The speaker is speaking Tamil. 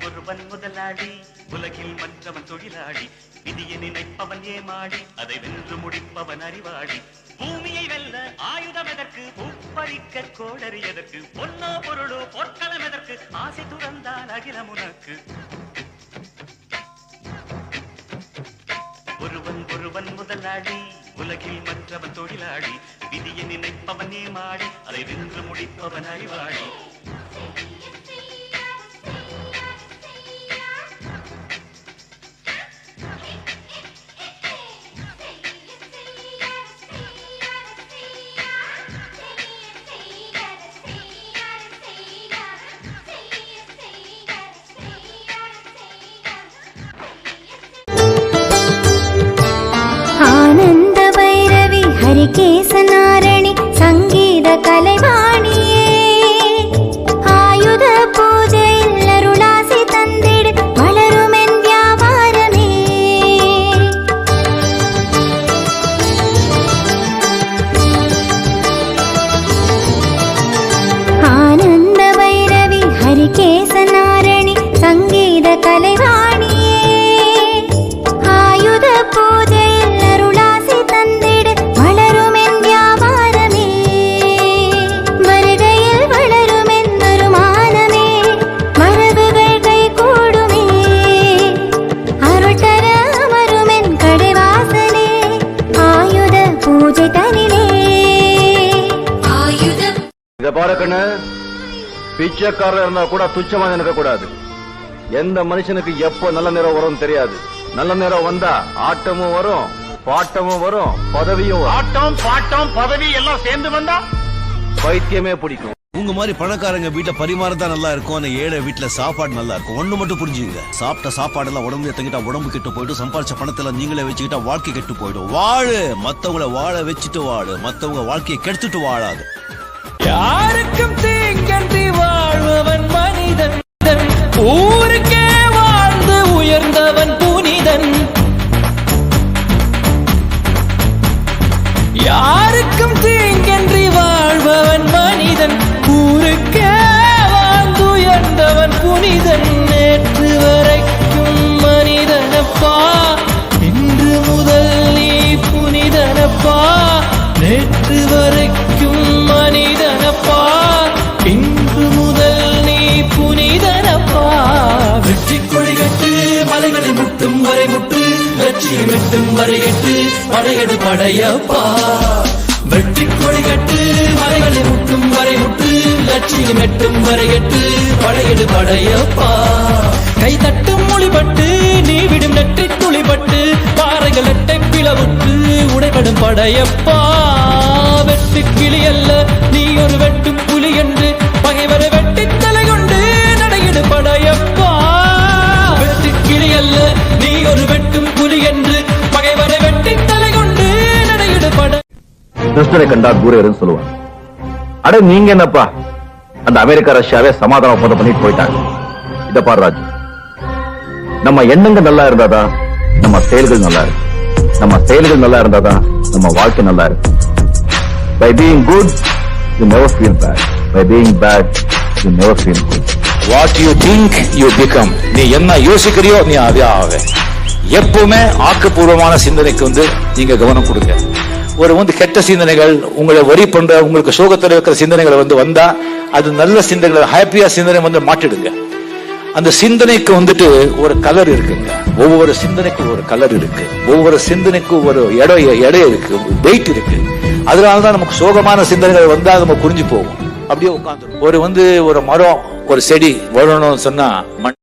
ஒருவன் முதலாளி, உலகில் மற்றவன் தொழிலாளி. விதியை நினைப்பவன் ஏமாடி, அதை வென்று முடிப்பவன் அறிவாளி. பூமியை வெல்ல ஆயுதம் எதற்கு, பூப்பறிக்க கோடரி எதற்கு, பொன்னோ பொருளோ பொற்களம் எதற்கு, ஆசை துறந்தால் அகிலம் உனக்கு. ஒருவன் முதலாளி, உலகில் மற்றவன் தொழிலாளி. விதியை நினைப்பவன் ஏமாடி, அதை வென்று முடிப்பவன் அறிவாளி. கேசனாரணி சங்கீத கலைவாணியே, ஆயுத பூஜையில் அருளாசி தந்திடு வளருமென் வியாபாரமே. ஆனந்த பைரவி ஹரிகேசனாரணி சங்கீத கலைவாணியே, ஆயுத பூஜையில் அருளாசி தந்திடு பிச்சைக்காரர் இருந்தா கூட துச்சமா நினைக்க கூடாது. எந்த மனுஷனுக்கு எப்போ நல்ல நேரம் வரும் தெரியாது. நல்ல நேரம் வந்தா ஆட்டமும் வரும், பாட்டமும் வரும், பதவியும் வரும். ஆட்டம் பாட்டம் பதவி எல்லாம் சேர்ந்து வந்தா பைத்தியமே பிடிக்கும். உங்க மாதிரி பணக்காரங்க வீட்டுல பரிமாறதான் நல்லா இருக்கும், ஆனா ஏழை வீட்டுல சாப்பாடு நல்லா இருக்கும். ஒண்ணு மட்டும் புரிஞ்சுங்க, சாப்பிட்ட சாப்பாடு எல்லாம் உடம்பு எத்தங்கிட்டா உடம்பு கெட்டு போயிடும், சம்பாதிச்ச பணத்துல நீங்களே வச்சுக்கிட்டா வாழ்க்கை கெட்டு போயிடும். வாழு, மத்தவங்களை வாழ வச்சுட்டு வாழு, மத்தவங்க வாழ்க்கையை கெடுத்துட்டு வாழாது. யாருக்கும் தீங்கன்றி வாழ்பவன் மனிதன், ஊருக்கே வாழ்ந்து உயர்ந்தவன் புனிதன். யாருக்கும் தீங்கன்றி வாழ்பவன் மனிதன், ஊருக்கே வாழ்ந்து உயர்ந்தவன் புனிதன். நேற்று வரைக்கும் மனிதனப்பா, இன்று முதல் நீ புனிதனப்பா. நேற்று வரைக்கும் மனிதனப்பா, இன்று முதல் நீ புனிதனப்பா. வெற்றி கொடிகட்டு மலைகளை முட்டும் வரை முட்டு, லட்சியம் எட்டும் வரை எட்டு, படையெடு படையப்பா. வெற்றி கொடிகட்டு மலைகளை முட்டும் வரை முட்டு, லட்சியம் எட்டும் வரை எட்டு, படையெடு படையப்பா. கை தட்டும் மொழிபட்டு நீ விடும் நெற்றி துளிபட்டு, பாறைகள் எட்டை பிளவுட்டு உடைபடும் படையப்பா. வெட்டு கிளி அல்ல நீ ஒரு வெட்டும் புலி என்று, பகைவரை வெட்டி தலை கொண்டு நடையிடு படையப்பா. வெட்டு கிளி அல்ல நீ ஒரு வெட்டும் புலி என்று, பகைவரை வெட்டி தலை கொண்டு நடையிடு படை. கிருஷ்ணரை கண்டா தூரம் சொல்லுவாங்க. அட நீங்க என்னப்பா, அந்த அமெரிக்கா ரஷ்யாவே சமாதானம் ஒப்பந்தம் பண்ணிட்டு போயிட்டாங்க. இத பாரு ராஜு, நம்ம எண்ணங்கள் நல்லா இருந்தாதான் நம்ம செயல்கள் நல்லா இருக்கு, நம்ம செயல்கள் நல்லா இருந்தாதான் நம்ம வாழ்க்கை நல்லா இருக்கு. By being good, you never feel bad. By being bad, you never feel good. What you think you become. நீ என்ன யோசிக்கிறியோ நீ அதே ஆவே. எப்பவுமே ஆக்கப்பூர்வமான சிந்தனைக்கு நீங்க கவனம் கொடுங்க. ஒரு கெட்ட சிந்தனைகள் உங்களை வரி பண்ற, உங்களுக்கு சோகத்தில் இருக்கிற சிந்தனைகளை வந்தா அது நல்ல சிந்தனைகளை, ஹாப்பியா சிந்தனை மாற்றிடுங்க. அந்த சிந்தனைக்கு ஒரு கலர் இருக்குங்க. ஒவ்வொரு சிந்தனைக்கும் ஒரு கலர் இருக்கு, ஒவ்வொரு சிந்தனைக்கும் ஒரு எடை இருக்கு, வெயிட் இருக்கு. அதனாலதான் நமக்கு சோகமான சிந்தனைகள் வந்தா நம்ம புரிஞ்சு போவோம். அப்படியே உட்காந்து ஒரு மரம் ஒரு செடி வளரணும்னு சொன்னா